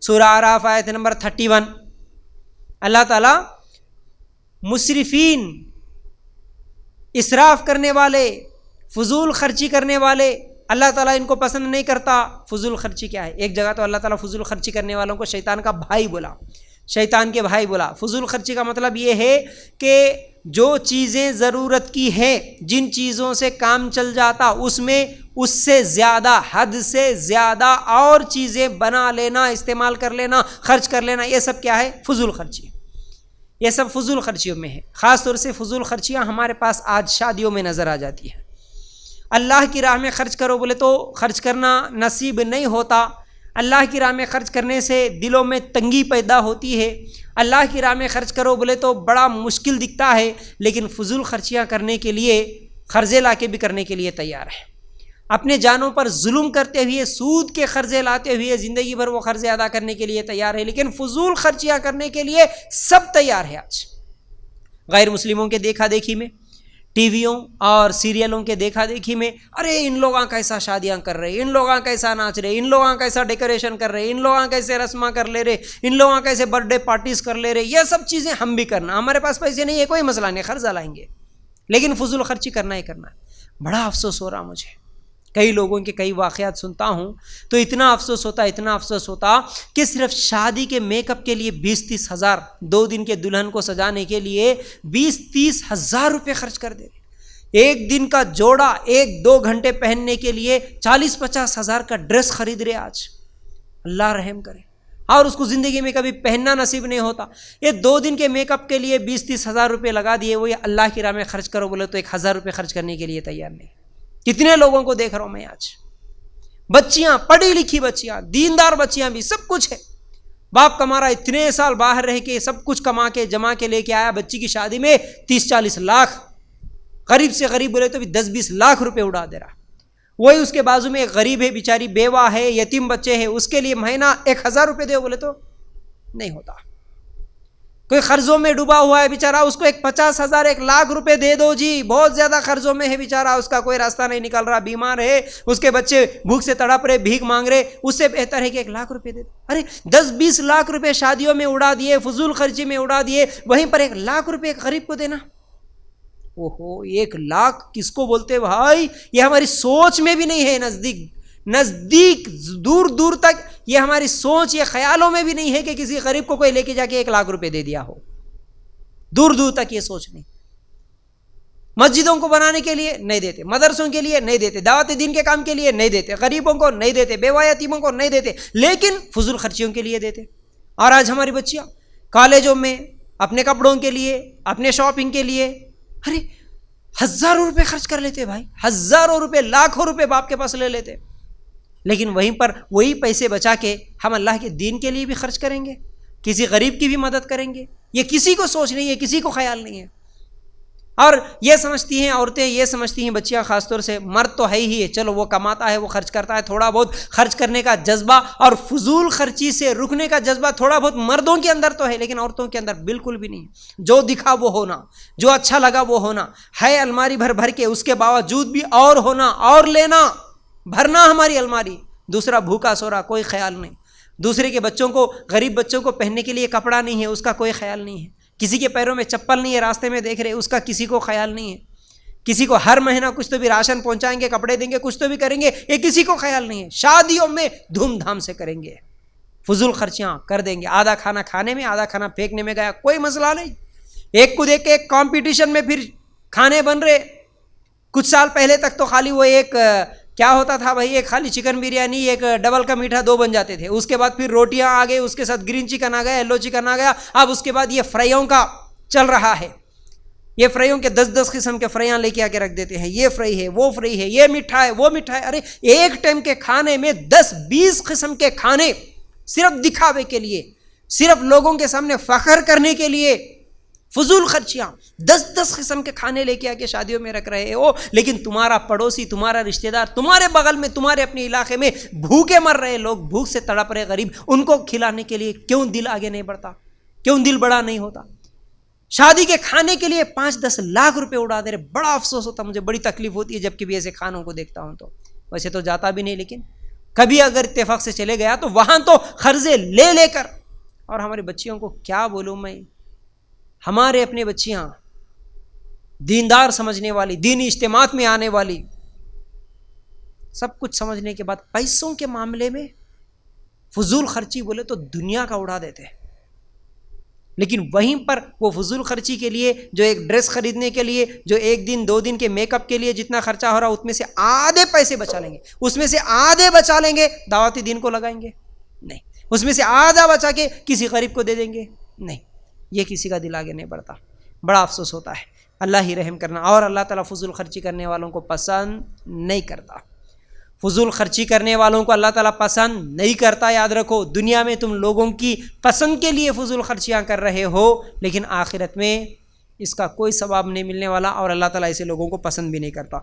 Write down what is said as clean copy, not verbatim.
سورہ اعراف آیت نمبر 31. اللہ تعالیٰ مسرفین، اسراف کرنے والے، فضول خرچی کرنے والے، اللہ تعالیٰ ان کو پسند نہیں کرتا. فضول خرچی کیا ہے؟ ایک جگہ تو اللہ تعالیٰ فضول خرچی کرنے والوں کو شیطان کا بھائی بولا، شیطان کے بھائی بولا. فضول خرچی کا مطلب یہ ہے کہ جو چیزیں ضرورت کی ہیں، جن چیزوں سے کام چل جاتا، اس میں اس سے زیادہ، حد سے زیادہ اور چیزیں بنا لینا، استعمال کر لینا، خرچ کر لینا، یہ سب کیا ہے؟ فضول خرچی. یہ سب فضول خرچیوں میں ہے. خاص طور سے فضول خرچیاں ہمارے پاس آج شادیوں میں نظر آ جاتی ہیں. اللہ کی راہ میں خرچ کرو بولے تو خرچ کرنا نصیب نہیں ہوتا. اللہ کی راہ میں خرچ کرنے سے دلوں میں تنگی پیدا ہوتی ہے. اللہ کی راہ میں خرچ کرو بولے تو بڑا مشکل دکھتا ہے، لیکن فضول خرچیاں کرنے کے لیے، قرضے لا کے بھی کرنے کے لیے تیار ہے. اپنے جانوں پر ظلم کرتے ہوئے، سود کے قرضے لاتے ہوئے زندگی بھر وہ قرضے ادا کرنے کے لیے تیار ہے، لیکن فضول خرچیاں کرنے کے لیے سب تیار ہے. آج غیر مسلموں کے دیکھا دیکھی میں، ٹی ویوں اور سیریلوں کے دیکھا دیکھی میں، ارے ان لوگاں کیسا شادیاں کر رہے، ان لوگاں کیسا ناچ رہے، ان لوگاں کیسا ڈیکوریشن کر رہے، ان لوگاں کیسے رسماں کر لے رہے، ان لوگاں کیسے برتھ ڈے پارٹیز کر لے رہے. یہ سب چیزیں ہم بھی کرنا. ہمارے پاس پیسے نہیں ہے، کوئی مسئلہ نہیں، قرضہ لائیں گے، لیکن فضول خرچی کرنا ہی کرنا ہے. بڑا افسوس ہو رہا مجھے. کئی لوگوں کے کئی واقعات سنتا ہوں تو اتنا افسوس ہوتا کہ صرف شادی کے میک اپ کے لیے 20-30 ہزار، 2 دن کے دلہن کو سجانے کے لیے 20-30 ہزار روپے خرچ کر دے. ایک دن کا جوڑا 1-2 گھنٹے پہننے کے لیے 40-50 ہزار کا ڈریس خرید رہے آج. اللہ رحم کرے. اور اس کو زندگی میں کبھی پہننا نصیب نہیں ہوتا. یہ 2 دن کے میک اپ کے لیے 20-30 ہزار روپے لگا دیے. وہ یہ اللہ کی راہ میں خرچ کرو بولے تو 1000 روپے خرچ کرنے کے لیے تیار نہیں. کتنے لوگوں کو دیکھ رہا ہوں میں آج. بچیاں، پڑھی لکھی بچیاں، دیندار بچیاں بھی، سب کچھ ہے. باپ کما رہا، اتنے سال باہر رہ کے سب کچھ کما کے جما کے لے کے آیا، بچی کی شادی میں 30-40 لاکھ، غریب سے غریب بولے تو بھی 10-20 لاکھ روپے اڑا دے رہا. وہی اس کے بازو میں ایک غریب ہے، بیچاری بیوہ ہے، یتیم بچے ہیں، اس کے لیے مہینہ 1000 روپے دے بولے تو نہیں ہوتا. کوئی قرضوں میں ڈوبا ہوا ہے بیچارہ، اس کو 50,000 1 لاکھ روپے دے دو جی. بہت زیادہ قرضوں میں ہے بیچارہ، اس کا کوئی راستہ نہیں نکل رہا، بیمار ہے، اس کے بچے بھوک سے تڑپ رہے، بھیک مانگ رہے. اس سے بہتر ہے کہ 1 لاکھ روپے دے دو. ارے 10-20 لاکھ روپے شادیوں میں اڑا دیے، فضول خرچی میں اڑا دیے، وہیں پر 1 لاکھ روپے ایک غریب کو دینا. اوہو، 1 لاکھ کس کو بولتے بھائی؟ یہ ہماری سوچ میں بھی نہیں ہے. نزدیک دور دور تک یہ ہماری سوچ، یہ خیالوں میں بھی نہیں ہے کہ کسی غریب کو کوئی لے کے جا کے 1 لاکھ روپے دے دیا ہو. دور دور تک یہ سوچ نہیں. مسجدوں کو بنانے کے لیے نہیں دیتے، مدرسوں کے لیے نہیں دیتے، دعوت دین کے کام کے لیے نہیں دیتے، غریبوں کو نہیں دیتے، بیوہ یتیموں کو نہیں دیتے، لیکن فضول خرچیوں کے لیے دیتے. اور آج ہماری بچیاں کالجوں میں اپنے کپڑوں کے لیے، اپنے شاپنگ کے لیے، ارے ہزاروں روپے خرچ کر لیتے بھائی، ہزاروں روپے، لاکھوں روپے باپ کے پاس لے لیتے. لیکن وہیں پر وہی پیسے بچا کے ہم اللہ کے دین کے لیے بھی خرچ کریں گے، کسی غریب کی بھی مدد کریں گے. یہ کسی کو سوچ نہیں ہے، کسی کو خیال نہیں ہے. اور یہ سمجھتی ہیں عورتیں، یہ سمجھتی ہیں بچیاں خاص طور سے، مرد تو ہے ہی ہے، چلو وہ کماتا ہے، وہ خرچ کرتا ہے، تھوڑا بہت خرچ کرنے کا جذبہ اور فضول خرچی سے رکنے کا جذبہ تھوڑا بہت مردوں کے اندر تو ہے، لیکن عورتوں کے اندر بالکل بھی نہیں. جو دکھا وہ ہونا، جو اچھا لگا وہ ہونا ہے، الماری بھر بھر کے، اس کے باوجود بھی اور ہونا، اور لینا، بھرنا ہماری الماری. دوسرا بھوکا سو رہا، کوئی خیال نہیں. دوسرے کے بچوں کو، غریب بچوں کو پہننے کے لیے کپڑا نہیں ہے، اس کا کوئی خیال نہیں ہے. کسی کے پیروں میں چپل نہیں ہے، راستے میں دیکھ رہے، اس کا کسی کو خیال نہیں ہے. کسی کو ہر مہینہ کچھ تو بھی راشن پہنچائیں گے، کپڑے دیں گے، کچھ تو بھی کریں گے، یہ کسی کو خیال نہیں ہے. شادیوں میں دھوم دھام سے کریں گے، فضول خرچیاں کر دیں گے. آدھا کھانا کھانے میں، آدھا کھانا پھینکنے میں گیا، کوئی مسئلہ نہیں. ایک کو دیکھ کے ایک کمپٹیشن میں پھر کھانے بن رہے. کچھ سال پہلے تک تو خالی وہ ایک کیا ہوتا تھا بھائی، ایک خالی چکن بریانی، ایک ڈبل کا میٹھا 2 بن جاتے تھے. اس کے بعد پھر روٹیاں آ گئی، اس کے ساتھ گرین چکن آ گیا، یلو چکن آ گیا. اب اس کے بعد یہ فرائیوں کا چل رہا ہے. یہ فرائیوں کے 10 قسم کے فرائیاں لے کے آ کے رکھ دیتے ہیں. یہ فرائی ہے، وہ فرائی ہے، یہ میٹھا ہے، وہ میٹھا ہے. ارے ایک ٹائم کے کھانے میں 10-20 قسم کے کھانے، صرف دکھاوے کے لیے، صرف لوگوں کے سامنے فخر کرنے کے لیے. فضول خرچیاں 10 قسم کے کھانے لے کے آ کے شادیوں میں رکھ رہے ہو، لیکن تمہارا پڑوسی، تمہارا رشتہ دار، تمہارے بغل میں، تمہارے اپنے علاقے میں بھوکے مر رہے لوگ، بھوک سے تڑپ رہے غریب، ان کو کھلانے کے لیے کیوں دل آگے نہیں بڑھتا؟ کیوں دل بڑا نہیں ہوتا؟ شادی کے کھانے کے لیے 5-10 لاکھ روپے اڑا دے رہے. بڑا افسوس ہوتا، مجھے بڑی تکلیف ہوتی ہے جب کبھی ایسے کھانوں کو دیکھتا ہوں. تو ویسے تو جاتا بھی نہیں، لیکن کبھی اگر اتفاق سے چلے گیا تو وہاں تو قرضے لے لے کر. اور ہماری بچیوں کو کیا بولوں میں، ہمارے اپنے بچیاں دیندار سمجھنے والی، دینی اجتماعات میں آنے والی، سب کچھ سمجھنے کے بعد پیسوں کے معاملے میں فضول خرچی بولے تو دنیا کا اڑا دیتے ہیں. لیکن وہیں پر وہ فضول خرچی کے لیے، جو ایک ڈریس خریدنے کے لیے، جو ایک دن 2 دن کے میک اپ کے لیے جتنا خرچہ ہو رہا اس میں سے آدھے پیسے بچا لیں گے، اس میں سے آدھے بچا لیں گے دعوتی دین کو لگائیں گے نہیں، اس میں سے آدھا بچا کے کسی غریب کو دے دیں گے نہیں. یہ کسی کا دل آگے نہیں بڑھتا، بڑا افسوس ہوتا ہے. اللہ ہی رحم کرنا. اور اللہ تعالیٰ فضول خرچی کرنے والوں کو پسند نہیں کرتا. فضول خرچی کرنے والوں کو اللہ تعالیٰ پسند نہیں کرتا. یاد رکھو، دنیا میں تم لوگوں کی پسند کے لیے فضول خرچیاں کر رہے ہو، لیکن آخرت میں اس کا کوئی ثواب نہیں ملنے والا، اور اللہ تعالیٰ ایسے لوگوں کو پسند بھی نہیں کرتا.